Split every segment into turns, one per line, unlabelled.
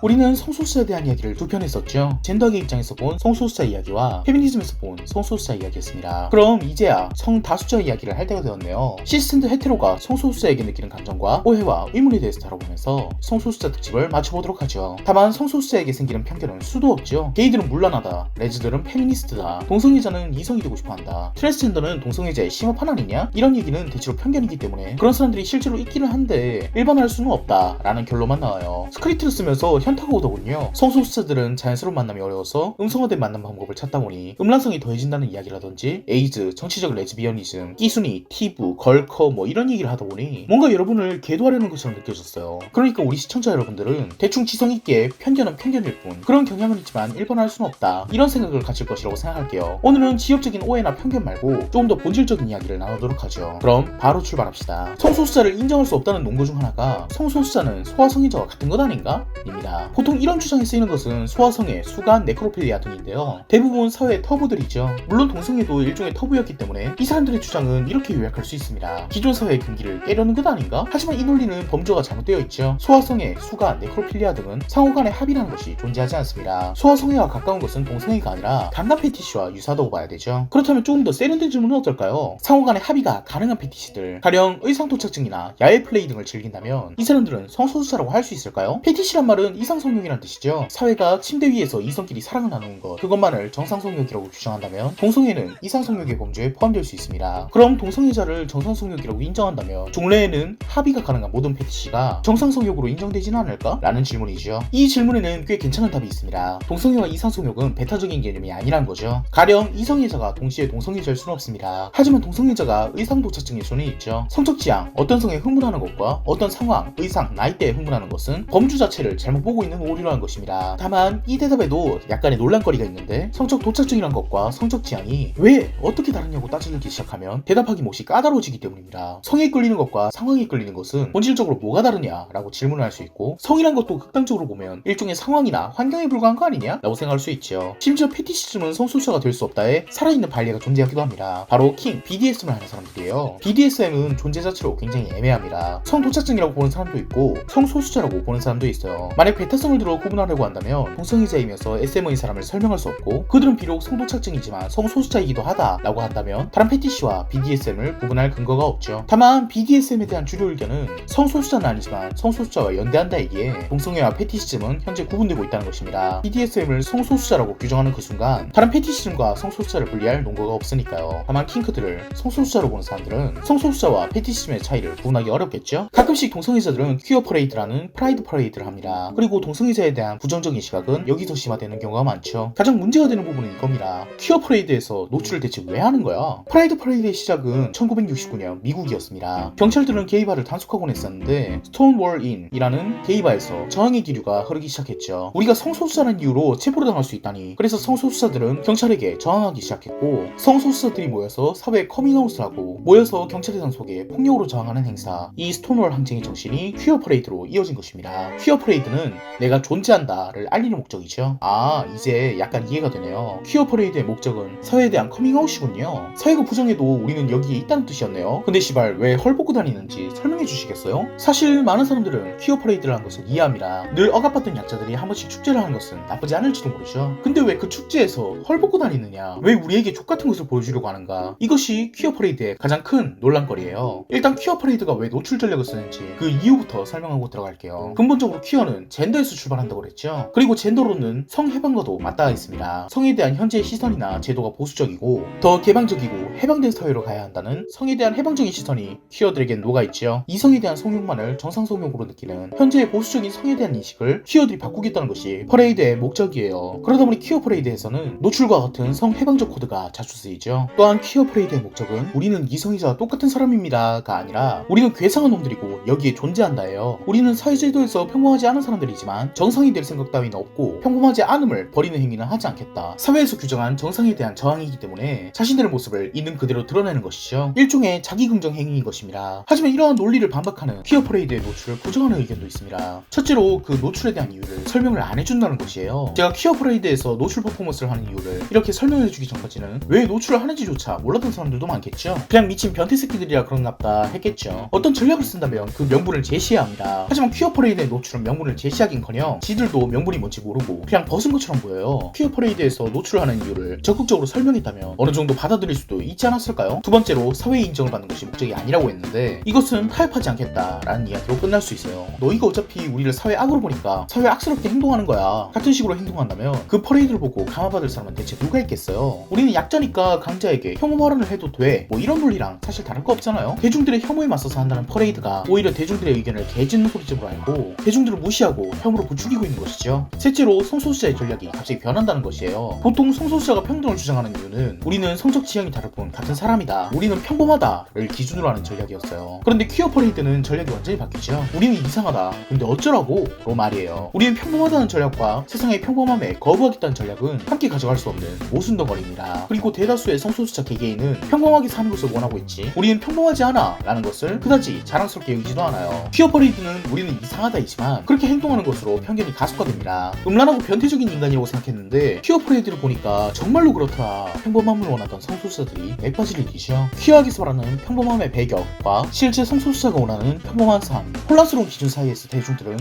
우리는 성소수자에 대한 이야기를 두 편 했었죠. 젠더계 입장에서 본 성소수자 이야기와 페미니즘에서 본 성소수자 이야기였습니다. 그럼 이제야 성다수자 이야기를 할 때가 되었네요. 시스템드 헤테로가 성소수자에게 느끼는 감정과 오해와 의문에 대해서 다뤄보면서 성소수자 특집을 맞춰보도록 하죠. 다만 성소수자에게 생기는 편견은 수도 없죠. 게이들은 물란하다, 레즈들은 페미니스트다, 동성애자는 이성이 되고 싶어한다, 트랜스젠더는 동성애자의 심화판 아니냐? 이런 얘기는 대체로 편견이기 때문에 그런 사람들이 실제로 있기는 한데 일반화할 수는 없다 라는 결론만 나와요. 스크립트를 쓰면서 현타가 오더군요. 성소수자들은 자연스러운 만남이 어려워서 음성화된 만남 방법을 찾다 보니 음란성이 더해진다는 이야기라든지 에이즈, 정치적 레즈비언니즘, 끼순이, 티브, 걸커 뭐 이런 얘기를 하다 보니 뭔가 여러분을 계도하려는 것처럼 느껴졌어요. 그러니까 우리 시청자 여러분들은 대충 지성있게 편견은 편견일 뿐 그런 경향은 있지만 일반화할 수는 없다 이런 생각을 가질 것이라고 생각할게요. 오늘은 지엽적인 오해나 편견 말고 조금 더 본질적인 이야기를 나누도록 하죠. 그럼 바로 출발합시다. 성소수자를 인정할 수 없다는 논거 중 하나가 성소수자는 소아성애자와 같은 것 아닌가? 입니다. 보통 이런 주장에 쓰이는 것은 소아성애, 수간, 네크로필리아 등인데요. 대부분 사회의 터부들이죠. 물론 동성애도 일종의 터부였기 때문에 이 사람들의 주장은 이렇게 요약할 수 있습니다. 기존 사회의 금기를 깨려는 것 아닌가? 하지만 이 논리는 범주가 잘못되어 있죠. 소아성애, 수간, 네크로필리아 등은 상호간의 합의라는 것이 존재하지 않습니다. 소아성애와 가까운 것은 동성애가 아니라 감각 패티시와 유사하다고 봐야 되죠. 그렇다면 조금 더 세련된 질문은 어떨까요? 상호간의 합의가 가능한 패티시들, 가령 의상도착증이나 야외 플레이 등을 즐긴다면 이 사람들은 성소수자라고 할 수 있을까요? 패티시란 말은 이상성욕이란 뜻이죠. 사회가 침대 위에서 이성끼리 사랑을 나누는 것, 그것만을 정상성욕이라고 규정한다면 동성애는 이상성욕의 범주에 포함될 수 있습니다. 그럼 동성애자를 정상성욕이라고 인정한다면 종래에는 합의가 가능한 모든 패티시가 정상성욕으로 인정되지는 않을까? 라는 질문이죠. 이 질문에는 꽤 괜찮은 답이 있습니다. 동성애와 이상성욕은 배타적인 개념이 아니란 거죠. 가령 이성애자가 동시에 동성애자일 수는 없습니다. 하지만 동성애자가 의상도착증일 수는 있죠. 성적 지향, 어떤 성에 흥분하는 것과 어떤 상황, 의상, 나이대에 흥분하는 것은 범주 자체를 잘못 보고 있는 오류라는 것입니다. 다만 이 대답에도 약간의 논란거리가 있는데 성적 도착증이란 것과 성적 지향이 왜 어떻게 다르냐고 따지기 시작하면 대답하기 몫이 까다로워지기 때문입니다. 성에 끌리는 것과 상황에 끌리는 것은 본질적으로 뭐가 다르냐 라고 질문을 할 수 있고 성이란 것도 극단적으로 보면 일종의 상황이나 환경에 불과한 거 아니냐? 라고 생각할 수 있죠. 심지어 패티시즘은 성소수자가 될 수 없다에 살아있는 반례가 존재하기도 합니다. 바로 킹, BDSM을 하는 사람들이에요. BDSM은 존재 자체로 굉장히 애매합니다. 성도착증이라고 보는 사람도 있고 성소수자라고 보는 사람도 있어요. 만약 배타성을 들어 구분하려고 한다면 동성애자이면서 SM의 사람을 설명할 수 없고 그들은 비록 성도착증이지만 성소수자이기도 하다라고 한다면 다른 패티시와 BDSM을 구분할 근거가 없죠. 다만 BDSM에 대한 주류 의견은 성소수자는 아니지만 성소수자와 연대한다이기에 동성애와 패티시즘은 현재 구분되고 있다는 것입니다. BDSM을 성소수자라고 규정하는 그 순간 다른 패티시즘과 성소수자를 분리할 논거가 없으니까요. 다만 킹크들을 성소수자로 보는 사람들은 성소수자와 패티시즘의 차이를 구분하기 어렵겠죠? 가끔씩 동성애자들은 퀴어 퍼레이드라는 프라이드 퍼레이드를 합니다. 그리고 동성애자에 대한 부정적인 시각은 여기서 심화되는 경우가 많죠. 가장 문제가 되는 부분은 이겁니다. 퀴어 퍼레이드에서 노출을 대체 왜 하는 거야? 프라이드 퍼레이드의 시작은 1969년 미국이었습니다. 경찰들은 게이바를 단속하곤 했었는데 스톤월 인이라는 게이바에서 저항의 기류가 흐르기 시작했죠. 우리가 성소수자라는 이유로 체포를 당할 수 있다니. 그래서 성소수자들은 경찰에게 저항하기 시작했고 성소수자들이 모여서 사회에 커밍아웃을 하고 모여서 경찰의 단속에 폭력으로 저항하는 행사, 이 스톤월 항쟁의 정신이 퀴어 퍼레이드로 이어진 것입니다. 퀴어 퍼레이드는 내가 존재한다를 알리는 목적이죠. 아, 이제 약간 이해가 되네요. 퀴어 퍼레이드의 목적은 사회에 대한 커밍아웃이군요. 사회가 부정해도 우리는 여기에 있다는 뜻이었네요. 근데 시발 왜 헐 벗고 다니는지 설명해 주시겠어요? 사실 많은 사람들은 퀴어 퍼레이드를 한 것을 이해합니다. 늘 억압받던 약자들이 한 번씩 축제를 하는 것은 나쁘지 않을지도 모르죠. 근데 왜 그 축제에서 헐 벗고 다니느냐? 왜 우리에게 족같은 것을 보여주려고 하는가? 이것이 퀴어 퍼레이드의 가장 큰 논란거리예요. 일단 퀴어 퍼레이드가 왜 노출 전략을 쓰는지 그 이유부터 설명하고 들어갈게요. 근본적으로 퀴어는 젠더에서 출발한다고 그랬죠. 그리고 젠더로는 성해방과도 맞닿아 있습니다. 성에 대한 현재의 시선이나 제도가 보수적이고 더 개방적이고 해방된 사회로 가야 한다는 성에 대한 해방적인 시선이 퀴어들에겐 녹아있죠. 이성에 대한 성욕만을 정상성욕으로 느끼는 현재의 보수적인 성에 대한 인식을 퀴어들이 바꾸겠다는 것이 퍼레이드의 목적이에요. 그러다 보니 퀴어 퍼레이드에서는 노출과 같은 성해방적 코드가 자주 쓰이죠. 또한 퀴어 퍼레이드의 목적은 우리는 이성애자와 똑같은 사람입니다가 아니라 우리는 괴상한 놈들이고 여기에 존재한다예요. 우리는 사회제도에서 평범하지 않은 사람들이지만 정상이 될 생각 따위는 없고 평범하지 않음을 버리는 행위는 하지 않겠다. 사회에서 규정한 정상에 대한 저항이기 때문에 자신들의 모습을 있는 그대로 드러내는 것이죠. 일종의 자기긍정 행위인 것입니다. 하지만 이러한 논리를 반박하는 퀴어 퍼레이드의 노출을 부정하는 의견도 있습니다. 첫째로 그 노출에 대한 이유를 설명을 안 해준다는 것이에요. 제가 퀴어 퍼레이드에서 노출 퍼포먼스를 하는 이유를 이렇게 설명해주기 전까지는 왜 노출을 하는지조차 몰랐던 사람들도 많겠죠. 그냥 미친 변태 새끼들이라 그런갑다 했겠죠. 어떤 전략을 쓴다면 그 명분을 제시해야 합니다. 하지만 퀴어 퍼레이드의 노출은 명분을 제시하긴커녕 지들도 명분이 뭔지 모르고 그냥 벗은 것처럼 보여요. 퀴어 퍼레이드에서 노출을 하는 이유를 적극적으로 설명했다면 어느 정도 받아들일 수도 있지 않았을까요? 두 번째로 사회의 인정을 받는 것이 목적이 아니라고 했는데 이것은 타협하지 않겠다라는 이야기로 끝날 수 있어요. 너희가 어차피 우리를 사회 악으로 보니까 사회 악스럽게 행동하는 거야. 같은 식으로 행동한다면 그 퍼레이드를 보고 감화받을 사람은 대체 누가 있겠어요? 우리는 약자니까 강자에게 혐오 발언을 해도 돼. 뭐 이런 논리랑 사실 다를 거 없잖아요. 대중들의 혐오에 맞서서 한다는 퍼레이드가 오히려 대중들의 의견을 개짖는 소리집으로 알고 대중들을 무시하고 혐오로 부추기고 있는 것이죠. 셋째로 성소수자의 전략이 갑자기 변한다는 것이에요. 보통 성소수자가 평등을 주장하는 이유는 우리는 성적 지형이 다를 뿐 같은 사람이다. 우리는 평범하다를 기준으로 하는 전략이었어요. 그런데 퀴어 퍼레이드는 전략이 완전히 바뀌죠. 우리는 이상하다. 근데 어쩌라고? 로 말이에요. 우리는 평범하다는 전략과 세상의 평범함에 거부하겠다는 전략은 함께 가져갈 수 없는 모순덩어리입니다. 그리고 대다수의 성소수자 개개인은 평범하게 사는 것을 원하고 있지 우리는 평범하지 않아 라는 것을 그다지 자랑스럽게 여기지도 않아요. 퀴어 퍼레이드는 우리는 이상하다이지만 그렇게 행동하는 것으로 편견이 가속화됩니다. 음란하고 변태적인 인간이라고 생각했는데 퀴어 퍼레이드를 보니까 정말로 그렇더라. 평범함을 원하던 성소수자들이 맥빠질 일이죠. 퀴어하게서 말하는 평범함의 배격과 실제 성소수자가 원하는 평범한 삶, 혼란스러운 기준 사이에서 대중들은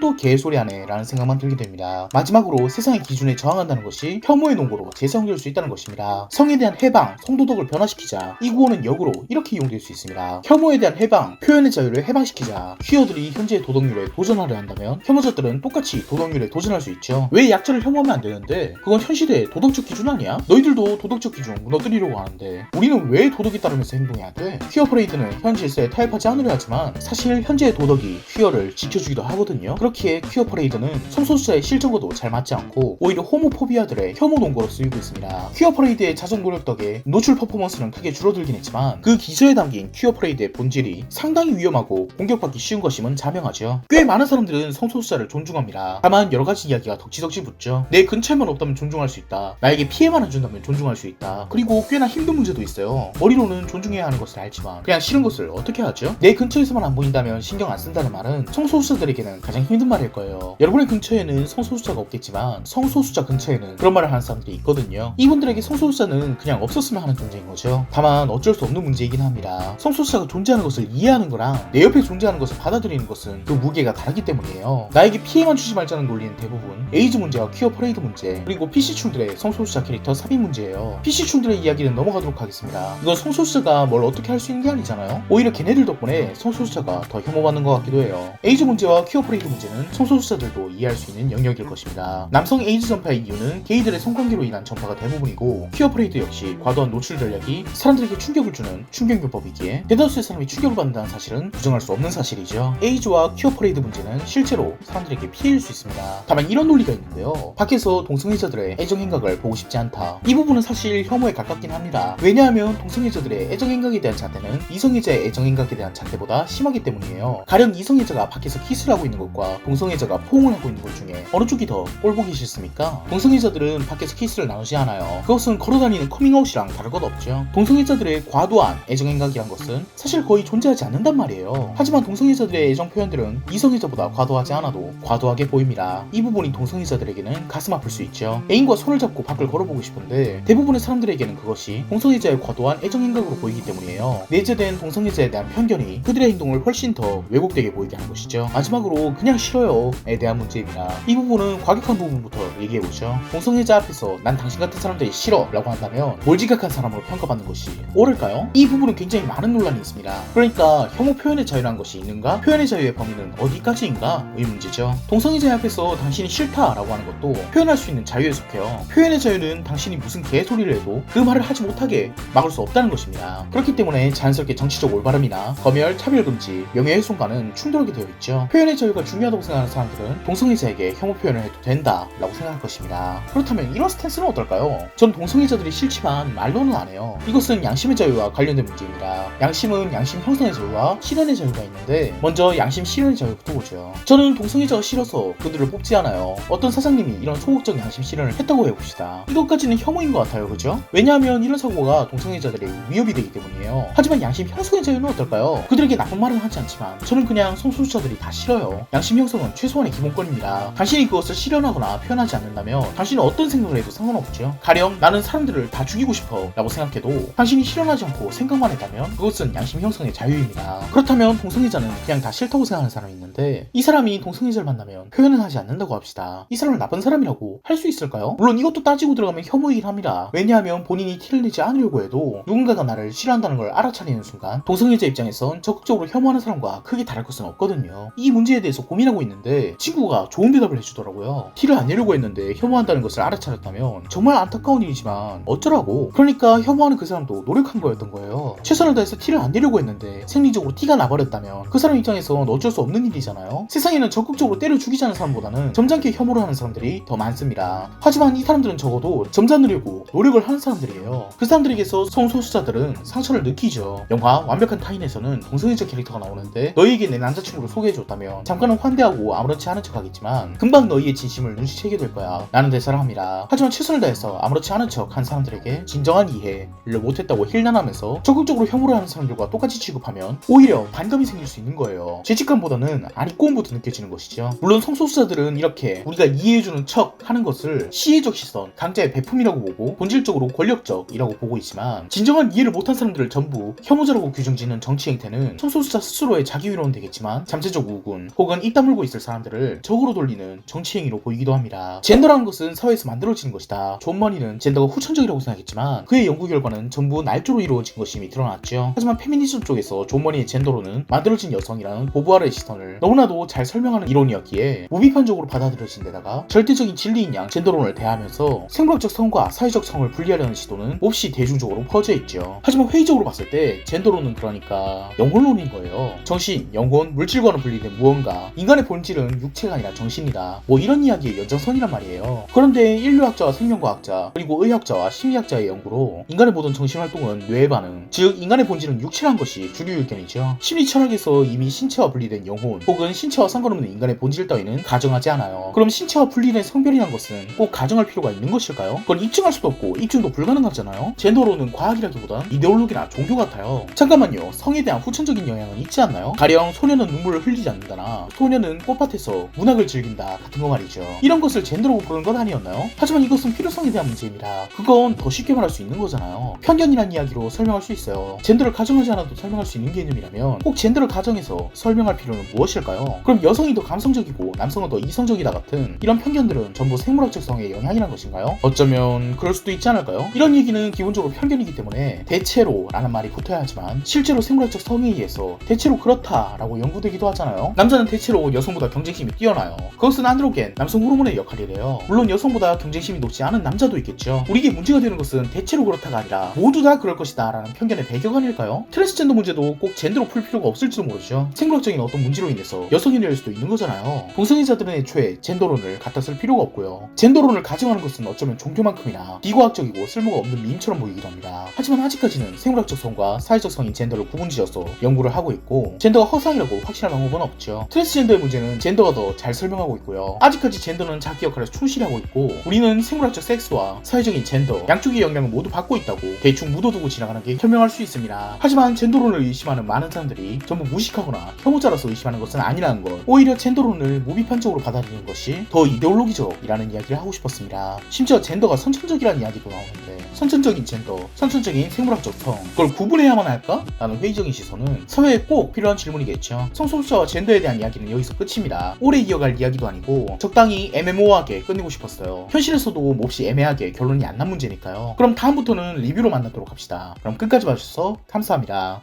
또 개소리하네 라는 생각만 들게 됩니다. 마지막으로 세상의 기준에 저항한다는 것이 혐오의 논거로 재사용될 수 있다는 것입니다. 성에 대한 해방, 성도덕을 변화시키자. 이 구호는 역으로 이렇게 이용될 수 있습니다. 혐오에 대한 해방, 표현의 자유를 해방시키자. 퀴어들이 현재의 도덕률에 도전하려 한다면 혐오자들은 똑같이 도덕률에 도전할 수 있죠. 왜 약자를 혐오하면 안 되는데? 그건 현 시대의 도덕적 기준 아니야? 너희들도 도덕적 기준 무너뜨리려고 하는데 우리는 왜 도덕에 따르면서 행동해야 돼? 퀴어 퍼레이드는 현 질서에 타협하지 않으려 하지만 사실 현재의 도덕이 퀴어를 지켜주기도 하거든요. 그렇기에 퀴어 퍼레이드는 성소수자의 실정과도 잘 맞지 않고 오히려 호모포비아들의 혐오 논거로 쓰이고 있습니다. 퀴어 퍼레이드의 자정 노력 덕에 노출 퍼포먼스는 크게 줄어들긴 했지만 그 기저에 담긴 퀴어 퍼레이드의 본질이 상당히 위험하고 공격받기 쉬운 것임은 자명하죠. 꽤 많은 사람들은 성소수자를 존중합니다. 다만 여러가지 이야기가 덕지덕지 붙죠. 내 근처에만 없다면 존중할 수 있다. 나에게 피해만 안 준다면 존중할 수 있다. 그리고 꽤나 힘든 문제도 있어요. 머리로는 존중해야 하는 것을 알지만 그냥 싫은 것을 어떻게 하죠? 내 근처에서만 안 보인다면 신경 안 쓴다는 말은 성소수자들에게는 가장 힘든 말일 거예요. 여러분의 근처에는 성소수자가 없겠지만 성소수자 근처에는 그런 말을 하는 사람들이 있거든요. 이분들에게 성소수자는 그냥 없었으면 하는 존재인 거죠. 다만 어쩔 수 없는 문제이긴 합니다. 성소수자가 존재하는 것을 이해하는 거랑 내 옆에 존재하는 것을 받아들이는 것은 그 무게가 다르기 때문이에요. 나에게 피해만 주지 말자는 논리는 대부분 에이즈 문제와 퀴어 퍼레이드 문제 그리고 PC충들의 성소수자 캐릭터 삽입 문제예요. PC충들의 이야기는 넘어가도록 하겠습니다. 이건 성소수자가 뭘 어떻게 할 수 있는 게 아니잖아요. 오히려 걔네들 덕분에 성소수자가 더 혐오받는 것 같기도 해요. 에이즈 문제와 퀴어 퍼레이드 문제는 성소수자들도 이해할 수 있는 영역일 것입니다. 남성 에이즈 전파의 이유는 게이들의 성관계로 인한 전파가 대부분이고 퀴어 퍼레이드 역시 과도한 노출 전략이 사람들에게 충격을 주는 충격요법이기에 대다수의 사람이 충격을 받는다는 사실은 부정할 수 없는 사실이죠. 에이즈와 퀴어 퍼레이드 문제는 실제로 사람들에게 피해일 수 있습니다. 다만 이런 논리가 있는데요. 밖에서 동성애자들의 애정행각을 보고 싶지 않다. 이 부분은 사실 혐오에 가깝긴 합니다. 왜냐하면 동성애자들의 애정행각에 대한 잣대는 이성애자의 애정행각에 대한 잣대보다 심하기 때문이에요. 가령 이성애자가 밖에서 키스를 하고 있는 것과 동성애자가 포옹을 하고 있는 것 중에 어느 쪽이 더 꼴보기 싫습니까? 동성애자들은 밖에서 키스를 나누지 않아요. 그것은 걸어다니는 커밍아웃이랑 다를 것 없죠. 동성애자들의 과도한 애정행각이란 것은 사실 거의 존재하지 않는단 말이에요. 하지만 동성애자들의 애정 표현들은 이성애자보다 과도하지 않아도 과도하게 보입니다. 이 부분이 동성애자들에게는 가슴 아플 수 있죠. 애인과 손을 잡고 밖을 걸어보고 싶은데 대부분의 사람들에게는 그것이 동성애자의 과도한 애정행각으로 보이기 때문이에요. 내재된 동성애자에 대한 편견이 그들의 행동을 훨씬 더 왜곡되게 보이게 하는 것이죠. 마지막으로 그냥 싫어요에 대한 문제입니다. 이 부분은 과격한 부분부터 얘기해보죠. 동성애자 앞에서 난 당신 같은 사람들이 싫어 라고 한다면 몰지각한 사람으로 평가받는 것이 옳을까요? 이 부분은 굉장히 많은 논란이 있습니다. 그러니까 혐오 표현의 자유라는 것이 있는가? 표현의 자유의 범위는 어디까지인가? 의 문제죠. 동성애자 앞에서 당신이 싫다 라고 하는 것도 표현할 수 있는 자유에 속해요. 표현의 자유는 당신이 무슨 개소리를 해도 그 말을 하지 못하게 막을 수 없다는 것입니다. 그렇기 때문에 자연스럽게 정치적 올바름이나 검열, 차별금지, 명예훼손과는 충돌하게 되어 있죠. 표현의 자유가 중요하다고 생각하는 사람들은 동성애자에게 혐오 표현을 해도 된다 라고 생각할 것입니다. 그렇다면 이런 스탠스는 어떨까요? 전 동성애자들이 싫지만 말로는 안 해요. 이것은 양심의 자유와 관련된 문제입니다. 양심은 양심 형성의 자유와 실현의 자유가 있는데 먼저 양심 실현의 자유부터 보죠. 저는 동성애자가 싫어서 그들을 뽑지 않아요. 어떤 사장님이 이런 소극적 양심 실현을 했다고 해봅시다. 이것까지는 혐오인 것 같아요. 그죠? 왜냐하면 이런 사고가 동성애자들의 위협이 되기 때문이에요. 하지만 양심 형성의 자유는 어떨까요? 그들에게 나쁜 말은 하지 않지만 저는 그냥 성소수자들이 다 싫어요. 양심 형성은 최소한의 기본 기본권입니다. 당신이 그것을 실현하거나 표현하지 않는다면 당신은 어떤 생각을 해도 상관없죠. 가령 나는 사람들을 다 죽이고 싶어 라고 생각해도 당신이 실현하지 않고 생각만 했다면 그것은 양심 형성의 자유입니다. 그렇다면 동성애자는 그냥 다 싫다고 생각하는 사람이 있는데 이 사람이 동성애자를 만나면 표현은 하지 않는다고 합시다. 이 사람을 나쁜 사람이라고 할 수 있을까요? 물론 이것도 따지고 들어가면 혐오이긴 합니다. 왜냐하면 본인이 티를 내지 않으려고 해도 누군가가 나를 싫어한다는 걸 알아차리는 순간 동성애자 입장에선 적극적으로 혐오하는 사람과 크게 다를 것은 없거든요. 이 문제에 대해서 고민하고 있는데 친구가 좋은 대답을 해주더라고요. 티를 안 내려고 했는데 혐오한다는 것을 알아차렸다면 정말 안타까운 일이지만 어쩌라고. 그러니까 혐오하는 그 사람도 노력한 거였던 거예요. 최선을 다해서 티를 안 내려고 했는데 생리적으로 티가 나버렸다면 그 사람 입장에선 어쩔 수 없는 일이잖아요. 세상에는 적극적으로 때려 죽이자는 사람보다는 점잖게 혐오를 하는 사람들이 더 많습니다. 하지만 이 사람들은 적어도 점잖으려고 노력을 하는 사람들이에요. 그 사람들에게서 성소수자들은 상처를 느끼죠. 영화 완벽한 타인에서는 동성애자 캐릭터가 나오는데 너희에게 내 남자친구를 소개해줬다면 잠깐은 환대하고 아무렇지 않은 척 하겠지만 금방 너희의 진심을 눈치채게 될 거야 라는 대사를 합니다. 하지만 최선을 다해서 아무렇지 않은 척 한 사람들에게 진정한 이해를 못했다고 힐난하면서 적극적으로 혐오를 하는 사람들과 똑같이 취급하면 오히려 반감이 생길 수 있는 거예요. 죄책감보다는 안입고음부터 느껴지는 것이죠. 물론 성소수자들은 이렇게 우리가 이해해주는 척 하는 것을 시혜적 시선, 강자의 배품이라고 보고 본질적으로 권력적이라고 보고 있지만 진정한 이해를 못한 사람들을 전부 혐오자라고 규정짓는 정치 행태는 성소수자 스스로의 자기 위로는 되겠지만 잠재적 우군 혹은 입 다물고 있을 사람들을 적으로 돌리는 정치 행위로 보이기도 합니다. 젠더라는 것은 사회에서 만들어지는 것이다. 존 머니는 젠더가 후천적이라고 생각했지만 그의 연구 결과는 전부 날조로 이루어진 것이 이미 드러났죠. 하지만 페미니즘 쪽에서 존 머니의 젠더로는 만들어진 여성이라는 보부아르의 시선을 너무나도 잘 설명하는 이론이었기에 무비판적으로 받아들여진 데다가 절대적인 진리인 양 젠더론을 대하면서 생물학적 성과 사회적 성을 분리하려는 시도는 몹시 대중적으로 퍼져 있죠. 하지만 회의적으로 봤을 때 젠더론은 그러니까 영혼론인 거예요. 정신, 영혼, 물질과는 분리된 무언가. 인간의 본질은 육체가 아니라 정신이다. 뭐 이런 이야기의 연장선이란 말이에요. 그런데 인류학자와 생명과학자 그리고 의학자와 심리학자의 연구로 인간의 모든 정신활동은 뇌의 반응, 즉 인간의 본질은 육체란 것이 주류 의견이죠. 심리 철학에서 이미 신체와 분리된 영혼 혹은 신체와 상관없는 인간의 본질 따위는 가정하지 않아요. 그럼 신체와 분리된 성별이란 것은 꼭 가정할 필요가 있는 것일까요? 그건 입증할 수도 없고 입증도 불가능하잖아요. 젠더론은 과학이라기보단 이데올로기나 종교 같아요. 잠깐만요. 성에 대한 후천적인 영향은 있지 않나요? 가령 소녀는 눈물을 흘리지 않는다나 소녀는 꽃밭에서 문학을 즐긴다 같은 거 말이죠. 이런 것을 젠더라고 부르는 건 아니었나요? 하지만 이것은 필요성에 대한 문제입니다. 그건 더 쉽게 말할 수 있는 거잖아요. 편견이란 이야기로 설명할 수 있어요. 젠더를 가정하지 않아도 설명할 수 있는 개념이라면 꼭 젠더를 가정해서 설명할 필요는 무엇일까요? 그럼 여성이 더 감성적이고 남성은 더 이성적이다 같은 이런 편견들은 전부 생물학적 성의 영향이란 것인가요? 어쩌면 그럴 수도 있지 않을까요? 이런 얘기는 기본적으로 편견이기 때문에 대체로 라는 말이 붙어야 하지만 실제로 생물학적 성에 의해서 대체로 그렇다라고 연구되기도 하잖아요. 남자는 대체로 여성보다 경쟁심이 뛰어나요. 그것은 안드로겐, 남성 호르몬의 역할이래요. 물론 여성보다 경쟁심이 높지 않은 남자도 있겠죠. 우리에게 문제가 되는 것은 대체로 그렇다가 아니라 모두 다 그럴 것이다 라는 편견의 배경 아닐까요? 트랜스젠더 문제도 꼭 젠더로 풀 필요가 없을지도 모르죠. 생물학적인 어떤 문제로 인해서 여성이 될 수도 있는 거잖아요. 동성애자들은 애초에 젠더론을 갖다 쓸 필요가 없고요. 젠더론을 가정하는 것은 어쩌면 종교만큼이나 비과학적이고 쓸모가 없는 밈처럼 보이기도 합니다. 하지만 아직까지는 생물학적 성과 사회적 성인 젠더를 구분지어서 연구를 하고 있고 젠더가 허상이라고 확실한 방법은 없죠. 트랜스젠더의 문제는 젠더가 더 잘 설명하고 있고요. 아직까지 젠더는 자기 역할을 충실하고 있고 우리는 생물학적 섹스와 사회적인 젠더 양쪽의 영향을 모두 받고 있다고 대충 묻어두고 지나가는 게 현명할 수 있습니다. 하지만 젠더론을 의심하는 많은 사람들이 전부 무식하거나 혐오자라서 의심하는 것은 아니라는 것, 오히려 젠더론을 무비판적으로 받아들이는 것이 더 이데올로기적이라는 이야기를 하고 싶었습니다. 심지어 젠더가 선천적이라는 이야기도 나오는데 선천적인 젠더, 선천적인 생물학적 성, 그걸 구분해야만 할까? 라는 회의적인 시선은 사회에 꼭 필요한 질문이겠죠. 성소수자와 젠더에 대한 이야기는 여기서 끝입니다. 오래 이어갈 이야기도 아니고 적당히 애매모호하게 끝내고 싶었어요. 현실에서도 몹시 애매하게 결론이 안 난 문제니까요. 그럼 다음부터는 리뷰로 만나도록 합시다. 그럼 끝까지 봐주셔서 감사합니다.